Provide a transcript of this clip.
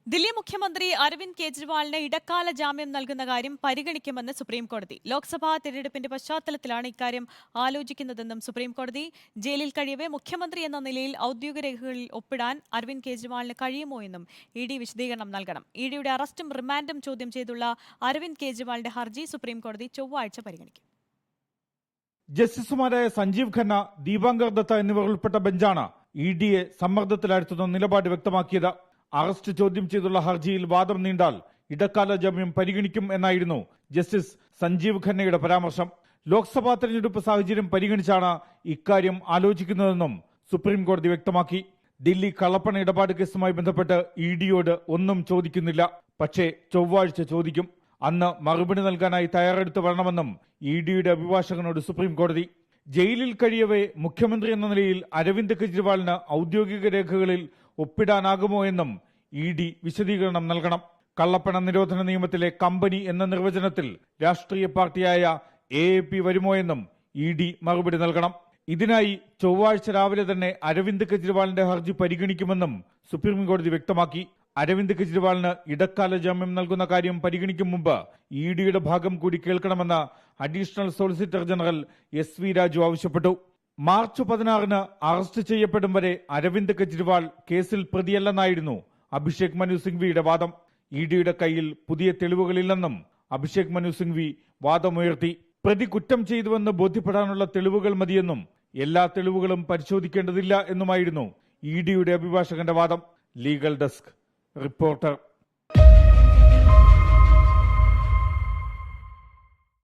ദില്ലി മുഖ്യമന്ത്രി അരവിന്ദ് കെജ്രിവാളിന് ഇടക്കാല ജാമ്യം നൽകുന്ന കാര്യം പരിഗണിക്കുമെന്ന് സുപ്രീംകോടതി. ലോക്സഭാ തെരഞ്ഞെടുപ്പിന്റെ പശ്ചാത്തലത്തിലാണ് ഇക്കാര്യം ആലോചിക്കുന്നതെന്നും സുപ്രീംകോടതി. ജയിലിൽ കഴിയവേ മുഖ്യമന്ത്രി എന്ന നിലയിൽ ഔദ്യോഗിക രേഖകളിൽ ഒപ്പിടാൻ അരവിന്ദ് കെജ്രിവാളിന് കഴിയുമോ എന്നും ഇ.ഡി വിശദീകരണം നൽകണം. ഇ.ഡിയുടെ അറസ്റ്റും റിമാൻഡും ചോദ്യം ചെയ്തുള്ള അരവിന്ദ് കെജ്രിവാളിന്റെ ഹർജി സുപ്രീംകോടതി ചൊവ്വാഴ്ച പരിഗണിക്കും. ജസ്റ്റിസുമാരായ സഞ്ജീവ് ഖന്ന, ദീപാങ്കർ ദത്ത എന്നിവർ ഉൾപ്പെട്ട ബെഞ്ചാണ് ഇ.ഡിയെ സമ്മർദ്ദത്തിലാഴ്ത്തുന്ന നിലപാട് വ്യക്തമാക്കിയത്. അറസ്റ്റ് ചോദ്യം ചെയ്തുള്ള ഹർജിയിൽ വാദം നീണ്ടാൽ ഇടക്കാല ജാമ്യം പരിഗണിക്കും എന്നായിരുന്നു ജസ്റ്റിസ് സഞ്ജീവ് ഖന്നയുടെ പരാമർശം. ലോക്സഭാ തെരഞ്ഞെടുപ്പ് സാഹചര്യം പരിഗണിച്ചാണ് ഇക്കാര്യം ആലോചിക്കുന്നതെന്നും സുപ്രീംകോടതി വ്യക്തമാക്കി. ദില്ലി കള്ളപ്പണ ഇടപാട് കേസുമായി ബന്ധപ്പെട്ട് ഇ.ഡിയോട് ഒന്നും ചോദിക്കുന്നില്ല. പക്ഷേ ചൊവ്വാഴ്ച ചോദിക്കും. അന്ന് മറുപടി നൽകാനായി തയ്യാറെടുത്ത് വരണമെന്നും ഇ.ഡിയുടെ അഭിഭാഷകനോട് സുപ്രീംകോടതി. ജയിലിൽ കഴിയവേ മുഖ്യമന്ത്രി എന്ന നിലയിൽ അരവിന്ദ് കെജ്രിവാളിന് ഔദ്യോഗിക രേഖകളിൽ ഒപ്പിടാനാകുമോ എന്നും ഇ.ഡി വിശദീകരണം നൽകണം. കള്ളപ്പണ നിരോധന നിയമത്തിലെ കമ്പനി എന്ന നിർവചനത്തിൽ രാഷ്ട്രീയ പാർട്ടിയായ AAP വരുമോ എന്നും ഇ.ഡി മറുപടി നൽകണം. ഇതിനായി ചൊവ്വാഴ്ച രാവിലെ തന്നെ അരവിന്ദ് കെജ്രിവാളിന്റെ ഹർജി പരിഗണിക്കുമെന്നും സുപ്രീംകോടതി വ്യക്തമാക്കി. അരവിന്ദ് കെജ്രിവാളിന് ഇടക്കാല ജാമ്യം നൽകുന്ന കാര്യം പരിഗണിക്കും മുമ്പ് ഇ.ഡിയുടെ ഭാഗം കൂടി കേൾക്കണമെന്ന് additional solicitor general SV Raju ആവശ്യപ്പെട്ടു. മാർച്ച് 16-ന് അറസ്റ്റ് ചെയ്യപ്പെടും വരെ അരവിന്ദ് കെജ്രിവാൾ കേസിൽ പ്രതിയല്ലെന്നായിരുന്നു അഭിഷേക് മനു സിംഗ്വിയുടെ വാദം. ഇ.ഡിയുടെ കയ്യിൽ പുതിയ തെളിവുകളില്ലെന്നും അഭിഷേക് മനു സിംഗ്വി വാദമുയർത്തി. പ്രതി കുറ്റം ചെയ്തുവെന്ന് ബോധ്യപ്പെടാനുള്ള തെളിവുകൾ മതിയെന്നും എല്ലാ തെളിവുകളും പരിശോധിക്കേണ്ടതില്ല എന്നുമായിരുന്നു ഇ.ഡിയുടെ അഭിഭാഷകന്റെ വാദം. Legal desk reporter.